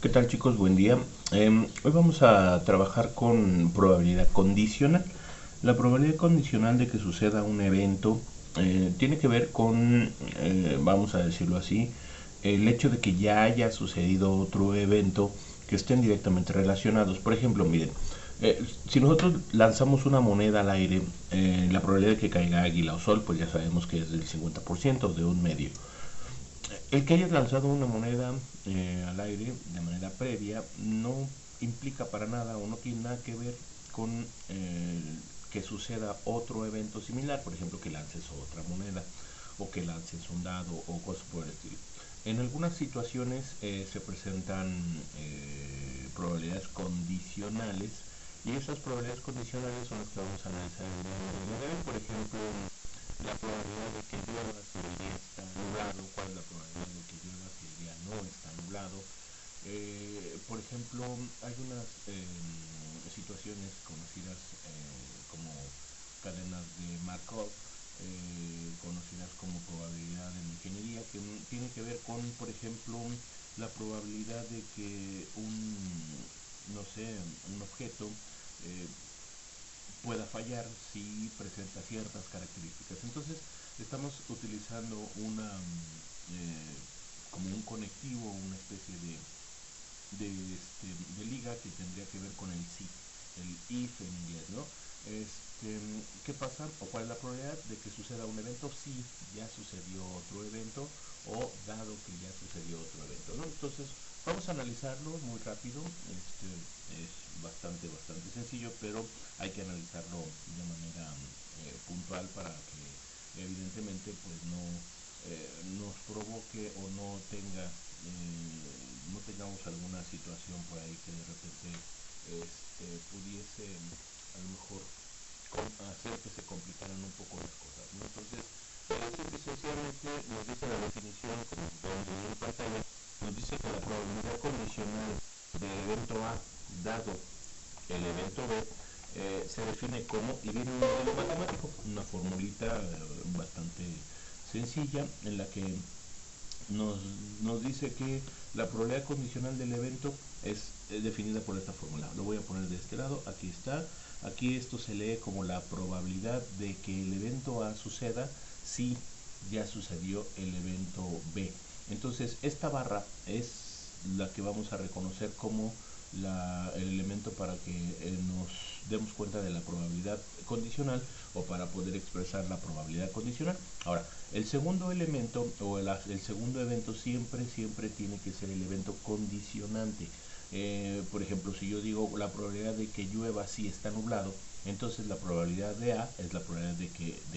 ¿Qué tal, chicos? Buen día. Hoy vamos a trabajar con probabilidad condicional. La probabilidad condicional de que suceda un evento tiene que ver con, vamos a decirlo así, el hecho de que ya haya sucedido otro evento que estén directamente relacionados. Por ejemplo, miren, si nosotros lanzamos una moneda al aire, la probabilidad de que caiga águila o sol, pues ya sabemos que es del 50% de un medio. El que hayas lanzado una moneda al aire de manera previa no implica para nada o no tiene nada que ver con que suceda otro evento similar, por ejemplo que lances otra moneda o que lances un dado o cosas por el estilo. En algunas situaciones se presentan probabilidades condicionales y esas probabilidades condicionales son las que vamos a analizar en el día de hoy. Por ejemplo, la probabilidad de que llueva si el día está nublado, cuál es la probabilidad de que llueva si el día no está nublado. Por ejemplo, hay unas situaciones conocidas como cadenas de Markov, conocidas como probabilidad en ingeniería, que tiene que ver con, por ejemplo, la probabilidad de que no sé, un objeto eh, pueda fallar si presenta ciertas características. Entonces, estamos utilizando como un conectivo, una especie de liga que tendría que ver con el si, el if en inglés, ¿no? ¿Qué pasa o cuál es la probabilidad de que suceda un evento si ya sucedió otro evento o dado que ya sucedió otro evento, ¿no? Entonces, vamos a analizarlo muy rápido. Es bastante sencillo, pero hay que analizarlo de manera puntual para que evidentemente pues nos provoque o no tengamos alguna situación por ahí que de repente pudiese a lo mejor hacer que se complicaran un poco las cosas, ¿no? Entonces, simple y sencillamente nos dice la definición, como podemos ver en pantalla, nos dice que la probabilidad condicional del evento A dado el evento B se define como, y viene un modelo matemático, una formulita bastante sencilla en la que nos, nos dice que la probabilidad condicional del evento es definida por esta fórmula. Lo voy a poner de este lado, aquí está. Aquí esto se lee como la probabilidad de que el evento A suceda si ya sucedió el evento B. Entonces, esta barra es la que vamos a reconocer como el elemento para que nos demos cuenta de la probabilidad condicional o para poder expresar la probabilidad condicional. Ahora, el segundo elemento o el segundo evento siempre tiene que ser el evento condicionante. Por ejemplo, si yo digo la probabilidad de que llueva si está nublado, entonces la probabilidad de A es la probabilidad de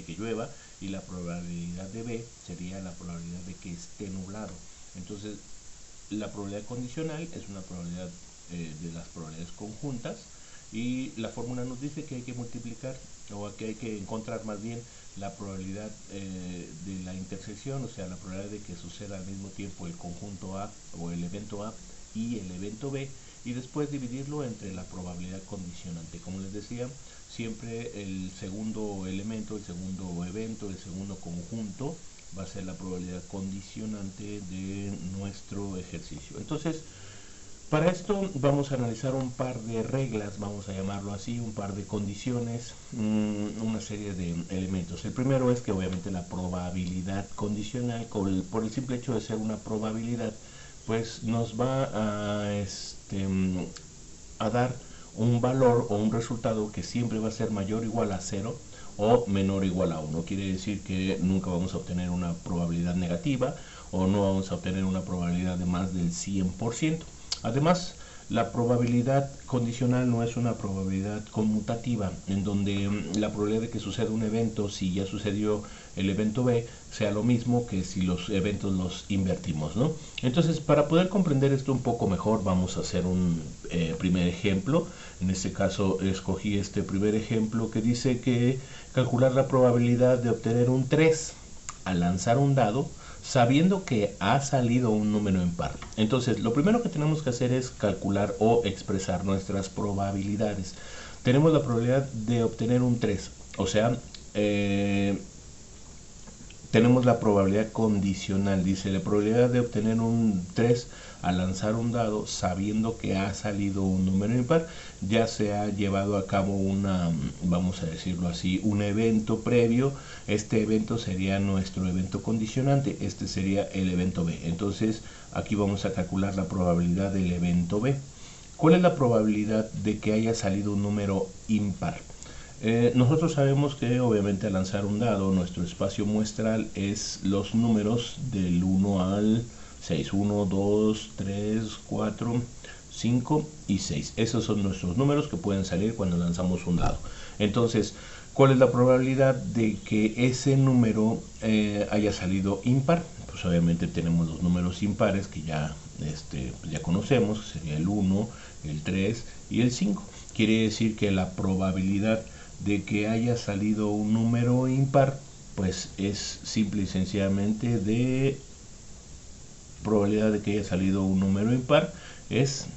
que llueva y la probabilidad de B sería la probabilidad de que esté nublado. Entonces, la probabilidad condicional es una probabilidad de las probabilidades conjuntas y la fórmula nos dice que hay que multiplicar o que hay que encontrar más bien la probabilidad de la intersección, o sea, la probabilidad de que suceda al mismo tiempo el conjunto A o el evento A y el evento B, y después dividirlo entre la probabilidad condicionante. Como les decía, siempre el segundo elemento, el segundo evento, el segundo conjunto va a ser la probabilidad condicionante de nuestro ejercicio. Entonces, para esto vamos a analizar un par de reglas, vamos a llamarlo así, un par de condiciones, una serie de elementos. El primero es que obviamente la probabilidad condicional, por el simple hecho de ser una probabilidad, pues nos va a dar un valor o un resultado que siempre va a ser mayor o igual a 0 o menor o igual a 1. Quiere decir que nunca vamos a obtener una probabilidad negativa o no vamos a obtener una probabilidad de más del 100%. Además, la probabilidad condicional no es una probabilidad conmutativa, en donde la probabilidad de que suceda un evento, si ya sucedió el evento B, sea lo mismo que si los eventos los invertimos, ¿no? Entonces, para poder comprender esto un poco mejor, vamos a hacer un primer ejemplo. En este caso, escogí este primer ejemplo que dice que calcular la probabilidad de obtener un 3 al lanzar un dado sabiendo que ha salido un número impar. Entonces, lo primero que tenemos que hacer es calcular o expresar nuestras probabilidades. Tenemos la probabilidad de obtener un 3, o sea, tenemos la probabilidad condicional. Dice, la probabilidad de obtener un 3 al lanzar un dado sabiendo que ha salido un número impar, ya se ha llevado a cabo una, vamos a decirlo así, un evento previo. Este evento sería nuestro evento condicionante, este sería el evento B. Entonces aquí vamos a calcular la probabilidad del evento B. ¿Cuál es la probabilidad de que haya salido un número impar? Nosotros sabemos que obviamente al lanzar un dado, nuestro espacio muestral es los números del 1 al 6. 1, 2, 3, 4, 5 y 6. Esos son nuestros números que pueden salir cuando lanzamos un dado. Entonces, ¿cuál es la probabilidad de que ese número haya salido impar? Pues obviamente tenemos los números impares que ya conocemos, que sería el 1, el 3 y el 5. Quiere decir que la probabilidad de que haya salido un número impar, pues es simple y sencillamente de probabilidad de que haya salido un número impar es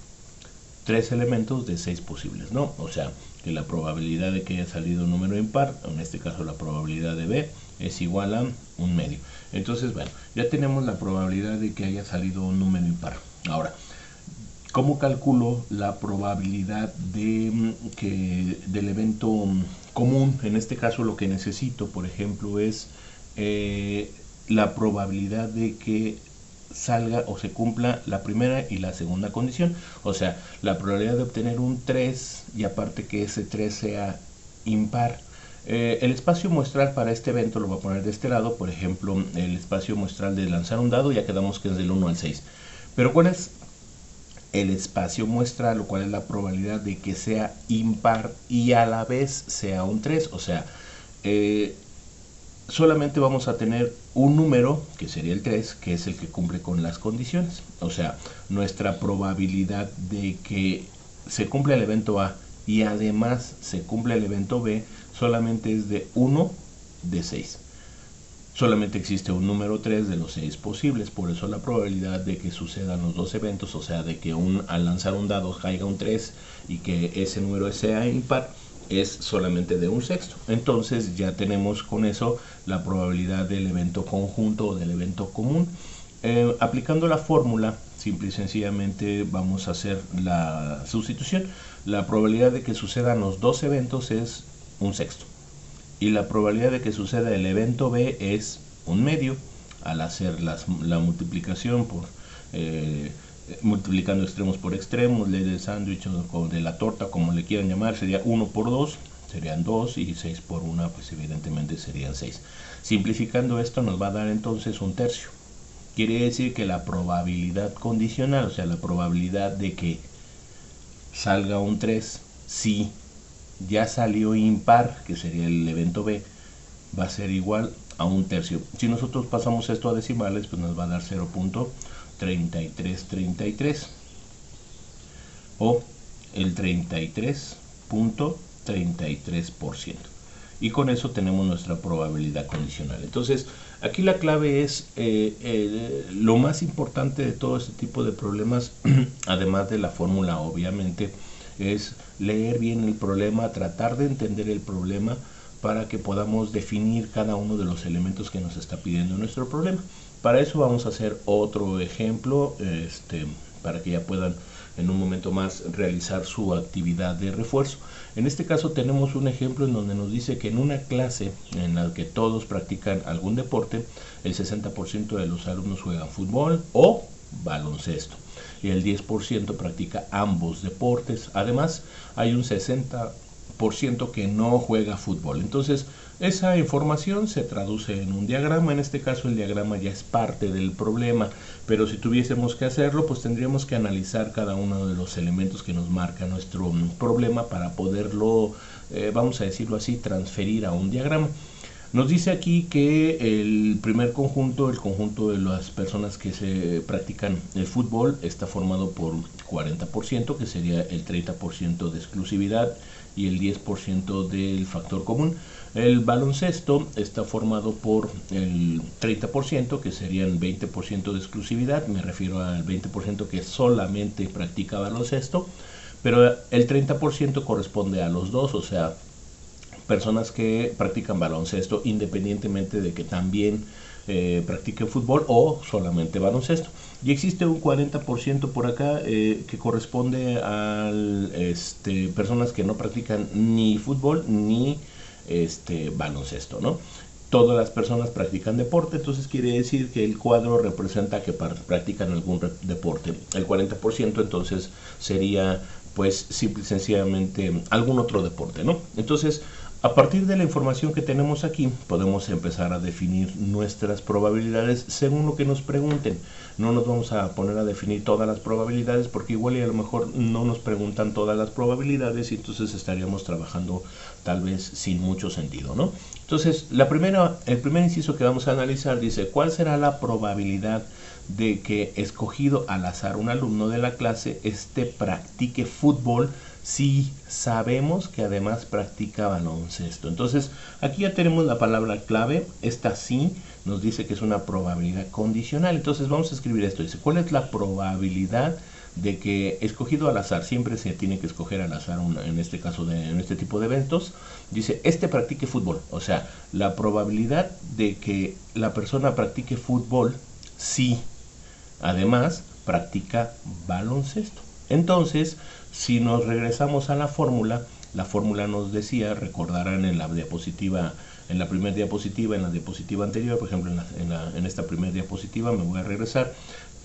3 elementos de 6 posibles, ¿no? O sea, que la probabilidad de que haya salido un número impar, en este caso la probabilidad de B, es igual a un medio. Entonces, bueno, ya tenemos la probabilidad de que haya salido un número impar. Ahora, ¿cómo calculo la probabilidad del evento común? En este caso lo que necesito, por ejemplo, es la probabilidad de que salga o se cumpla la primera y la segunda condición. O sea, la probabilidad de obtener un 3 y aparte que ese 3 sea impar. El espacio muestral para este evento lo voy a poner de este lado. Por ejemplo, el espacio muestral de lanzar un dado, ya quedamos que es del 1 al 6. Pero ¿cuál es el espacio muestral, o cuál es la probabilidad de que sea impar y a la vez sea un 3? O sea, solamente vamos a tener un número, que sería el 3, que es el que cumple con las condiciones. O sea, nuestra probabilidad de que se cumpla el evento A y además se cumpla el evento B solamente es de 1 de 6. Solamente existe un número 3 de los 6 posibles, por eso la probabilidad de que sucedan los dos eventos, o sea, de que al lanzar un dado caiga un 3 y que ese número sea impar, es solamente de un sexto. Entonces ya tenemos con eso la probabilidad del evento conjunto o del evento común. Aplicando la fórmula, simple y sencillamente vamos a hacer la sustitución. La probabilidad de que sucedan los dos eventos es un sexto. Y la probabilidad de que suceda el evento B es un medio. Al hacer la multiplicación por multiplicando extremos por extremos, ley del sándwich o de la torta, como le quieran llamar, sería 1 por 2, serían 2, y 6 por 1, pues evidentemente serían 6. Simplificando esto nos va a dar entonces un tercio. Quiere decir que la probabilidad condicional, o sea, la probabilidad de que salga un 3, si ya salió impar, que sería el evento B, va a ser igual a un tercio. Si nosotros pasamos esto a decimales, pues nos va a dar 0.3333 o el 33.33%. Y con eso tenemos nuestra probabilidad condicional. Entonces, aquí la clave es lo más importante de todo este tipo de problemas, además de la fórmula, obviamente, es leer bien el problema, tratar de entender el problema para que podamos definir cada uno de los elementos que nos está pidiendo nuestro problema. Para eso vamos a hacer otro ejemplo, para que ya puedan en un momento más realizar su actividad de refuerzo. En este caso tenemos un ejemplo en donde nos dice que en una clase en la que todos practican algún deporte, el 60% de los alumnos juegan fútbol o baloncesto y el 10% practica ambos deportes. Además, hay un 60% que no juega fútbol. Entonces, esa información se traduce en un diagrama. En este caso, el diagrama ya es parte del problema, pero si tuviésemos que hacerlo, pues tendríamos que analizar cada uno de los elementos que nos marca nuestro problema para poderlo, vamos a decirlo así, transferir a un diagrama. Nos dice aquí que el primer conjunto, el conjunto de las personas que se practican el fútbol, está formado por 40%, que sería el 30% de exclusividad y el 10% del factor común. El baloncesto está formado por el 30%, que serían 20% de exclusividad, me refiero al 20% que solamente practica baloncesto, pero el 30% corresponde a los dos, o sea, personas que practican baloncesto independientemente de que también practique fútbol o solamente baloncesto. Y existe un 40% por acá que corresponde a personas que no practican ni fútbol ni baloncesto, ¿no? Todas las personas practican deporte, entonces quiere decir que el cuadro representa que practican algún deporte. El 40% entonces sería pues simple y sencillamente algún otro deporte, ¿no? Entonces, a partir de la información que tenemos aquí, podemos empezar a definir nuestras probabilidades según lo que nos pregunten. No nos vamos a poner a definir todas las probabilidades porque igual y a lo mejor no nos preguntan todas las probabilidades y entonces estaríamos trabajando tal vez sin mucho sentido, ¿no? Entonces, el primer inciso que vamos a analizar dice, ¿cuál será la probabilidad de que escogido al azar un alumno de la clase practique fútbol si sabemos que además practica baloncesto? Entonces, aquí ya tenemos la palabra clave. Esta sí nos dice que es una probabilidad condicional. Entonces, vamos a escribir esto. Dice, ¿cuál es la probabilidad de que escogido al azar? Siempre se tiene que escoger al azar en este caso, en este tipo de eventos. Dice, practique fútbol. O sea, la probabilidad de que la persona practique fútbol si además practica baloncesto. Entonces, si nos regresamos a la fórmula nos decía, recordarán en la diapositiva, en la primera diapositiva, en la diapositiva anterior, por ejemplo, en esta primera diapositiva, me voy a regresar.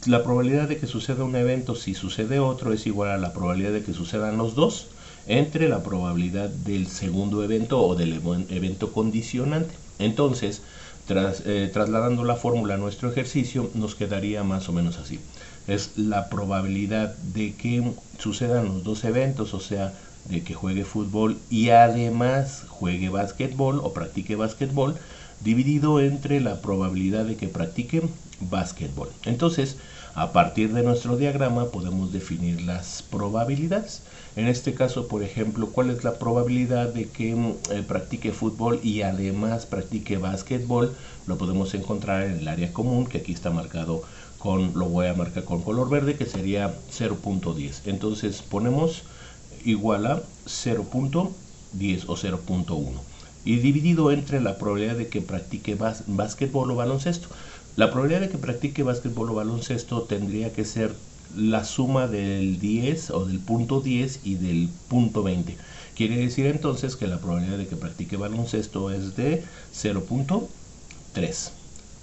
La probabilidad de que suceda un evento si sucede otro es igual a la probabilidad de que sucedan los dos entre la probabilidad del segundo evento o del evento condicionante. Entonces, trasladando la fórmula a nuestro ejercicio, nos quedaría más o menos así. Es la probabilidad de que sucedan los dos eventos, o sea, de que juegue fútbol y además juegue básquetbol o practique básquetbol, dividido entre la probabilidad de que practique básquetbol. Entonces, a partir de nuestro diagrama podemos definir las probabilidades. En este caso, por ejemplo, ¿cuál es la probabilidad de que practique fútbol y además practique básquetbol? Lo podemos encontrar en el área común, que aquí está marcado lo voy a marcar con color verde, que sería 0.10. Entonces ponemos igual a 0.10 o 0.1 y dividido entre la probabilidad de que practique básquetbol o baloncesto. La probabilidad de que practique básquetbol o baloncesto tendría que ser la suma del 10 o del punto 10 y del punto 20. Quiere decir entonces que la probabilidad de que practique baloncesto es de 0.3.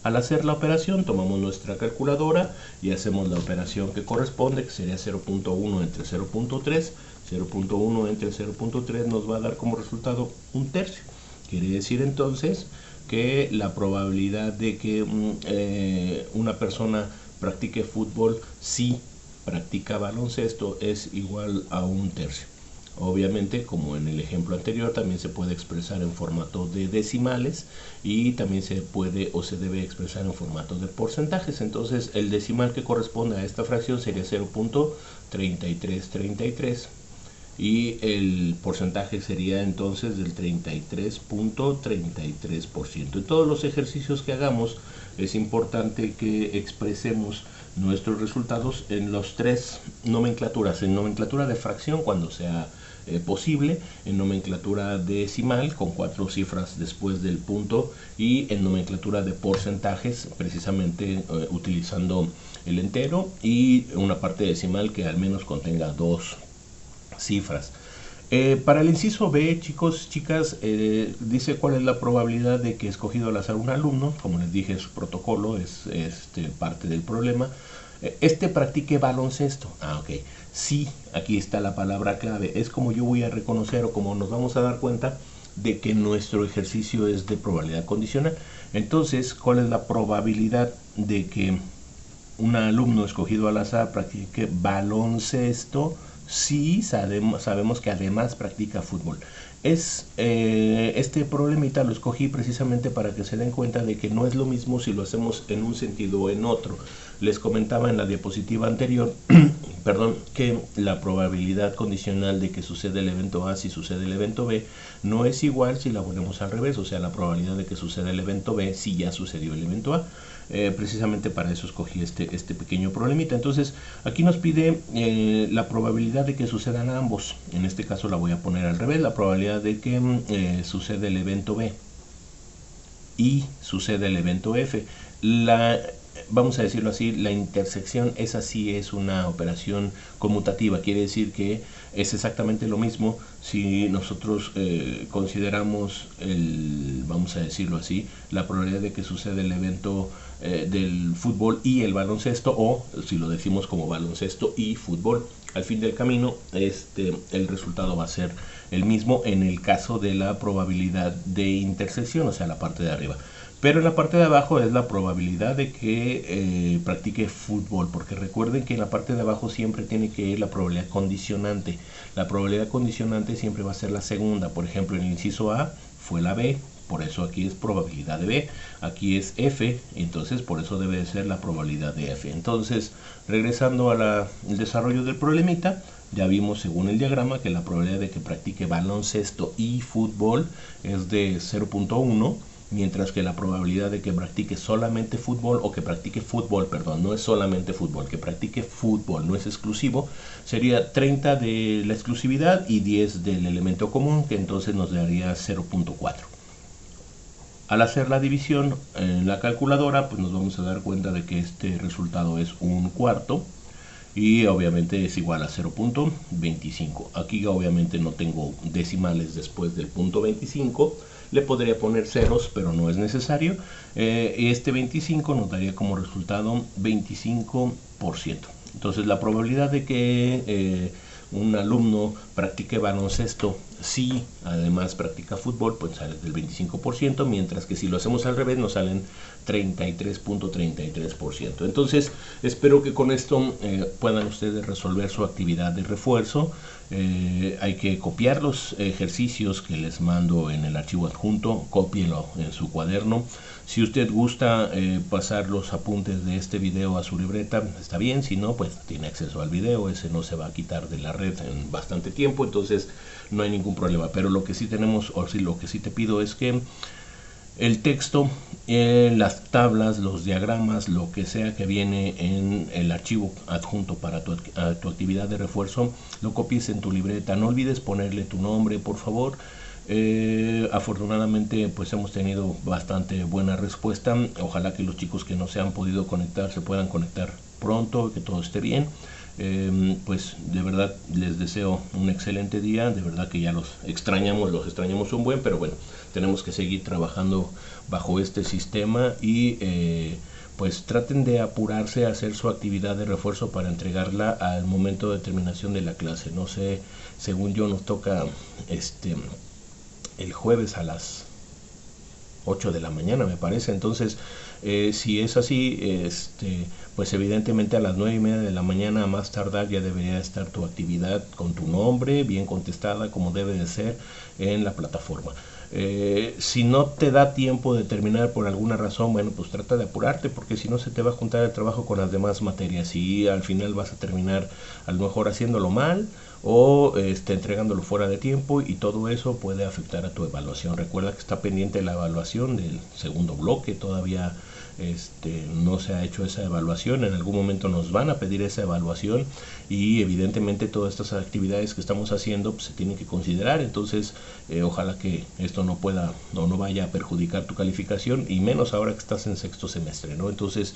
Al hacer la operación tomamos nuestra calculadora y hacemos la operación que corresponde, que sería 0.1 entre 0.3. 0.1 entre 0.3 nos va a dar como resultado un tercio. Quiere decir entonces que la probabilidad de que una persona practique fútbol si practica baloncesto es igual a un tercio. Obviamente, como en el ejemplo anterior, también se puede expresar en formato de decimales y también se puede o se debe expresar en formato de porcentajes. Entonces, el decimal que corresponde a esta fracción sería 0.3333 y el porcentaje sería entonces del 33.33%. En todos los ejercicios que hagamos es importante que expresemos nuestros resultados en los tres nomenclaturas: en nomenclatura de fracción cuando sea posible, en nomenclatura decimal con 4 cifras después del punto y en nomenclatura de porcentajes precisamente utilizando el entero y una parte decimal que al menos contenga 2 cifras. Para el inciso B, chicos, chicas, dice cuál es la probabilidad de que escogido al azar un alumno, como les dije, su protocolo es parte del problema, practique baloncesto. Ok, sí, aquí está la palabra clave. Es como yo voy a reconocer o como nos vamos a dar cuenta de que nuestro ejercicio es de probabilidad condicional. Entonces, ¿cuál es la probabilidad de que un alumno escogido al azar practique baloncesto si sabemos que además practica fútbol? Este problemita lo escogí precisamente para que se den cuenta de que no es lo mismo si lo hacemos en un sentido o en otro. Les comentaba en la diapositiva anterior perdón, que la probabilidad condicional de que suceda el evento A si sucede el evento B no es igual si la ponemos al revés, o sea, la probabilidad de que suceda el evento B si ya sucedió el evento A. Precisamente para eso escogí este pequeño problemita. Entonces, aquí nos pide la probabilidad de que sucedan ambos. En este caso la voy a poner al revés, la probabilidad de que suceda el evento B y sucede el evento F. vamos a decirlo así, la intersección, esa sí es una operación conmutativa, quiere decir que es exactamente lo mismo si nosotros consideramos vamos a decirlo así, la probabilidad de que suceda el evento del fútbol y el baloncesto, o si lo decimos como baloncesto y fútbol. Al fin del camino, el resultado va a ser el mismo en el caso de la probabilidad de intersección, o sea, la parte de arriba. Pero en la parte de abajo es la probabilidad de que practique fútbol, porque recuerden que en la parte de abajo siempre tiene que ir la probabilidad condicionante. La probabilidad condicionante siempre va a ser la segunda. Por ejemplo, en el inciso A fue la B, por eso aquí es probabilidad de B. Aquí es F, entonces por eso debe de ser la probabilidad de F. Entonces, regresando al desarrollo del problemita, ya vimos según el diagrama que la probabilidad de que practique baloncesto y fútbol es de 0.1, mientras que la probabilidad de que practique solamente fútbol, o que practique fútbol, perdón, no es solamente fútbol, que practique fútbol, no es exclusivo, sería 30 de la exclusividad y 10 del elemento común, que entonces nos daría 0.4. Al hacer la división en la calculadora, pues nos vamos a dar cuenta de que este resultado es un cuarto, y obviamente es igual a 0.25. Aquí obviamente no tengo decimales después del punto 25, le podría poner ceros, pero no es necesario. Este 25 nos daría como resultado 25%. Entonces la probabilidad de que un alumno practique baloncesto si además practica fútbol, pues sale del 25%, mientras que si lo hacemos al revés nos salen 33.33%. Entonces espero que con esto puedan ustedes resolver su actividad de refuerzo. Hay que copiar los ejercicios que les mando en el archivo adjunto, cópienlo en su cuaderno. Si usted gusta pasar los apuntes de este video a su libreta, está bien. Si no, pues tiene acceso al video, ese no se va a quitar de la red en bastante tiempo, entonces no hay ningún problema. Pero lo que sí tenemos, o sí, lo que sí te pido es que el texto, las tablas, los diagramas, lo que sea que viene en el archivo adjunto para tu actividad de refuerzo, lo copies en tu libreta. No olvides ponerle tu nombre, por favor. Afortunadamente pues hemos tenido bastante buena respuesta. Ojalá que los chicos que no se han podido conectar se puedan conectar pronto, que todo esté bien. Pues de verdad les deseo un excelente día. De verdad que ya los extrañamos un buen, pero bueno, tenemos que seguir trabajando bajo este sistema y pues traten de apurarse a hacer su actividad de refuerzo para entregarla al momento de terminación de la clase. No sé, según yo nos toca el jueves a las 8 de la mañana, me parece. Entonces, si es así, pues evidentemente a las 9:30 de la mañana a más tardar ya debería estar tu actividad con tu nombre bien contestada como debe de ser en la plataforma. Si no te da tiempo de terminar por alguna razón, bueno, pues trata de apurarte, porque si no se te va a juntar el trabajo con las demás materias y al final vas a terminar a lo mejor haciéndolo mal o entregándolo fuera de tiempo, y todo eso puede afectar a tu evaluación. Recuerda que está pendiente la evaluación del segundo bloque, todavía no se ha hecho esa evaluación. En algún momento nos van a pedir esa evaluación y evidentemente todas estas actividades que estamos haciendo pues, se tienen que considerar. Entonces ojalá que esto no pueda o no vaya a perjudicar tu calificación, y menos ahora que estás en sexto semestre, ¿no? Entonces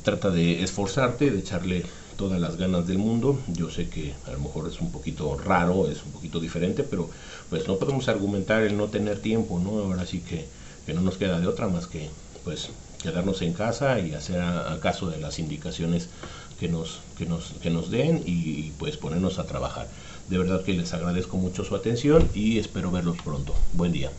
trata de esforzarte, de echarle todas las ganas del mundo. Yo sé que a lo mejor es un poquito raro, es un poquito diferente, pero pues no podemos argumentar el no tener tiempo, ¿no? Ahora sí que no nos queda de otra más que pues quedarnos en casa y hacer a caso de las indicaciones que nos den y pues ponernos a trabajar. De verdad que les agradezco mucho su atención y espero verlos pronto. Buen día.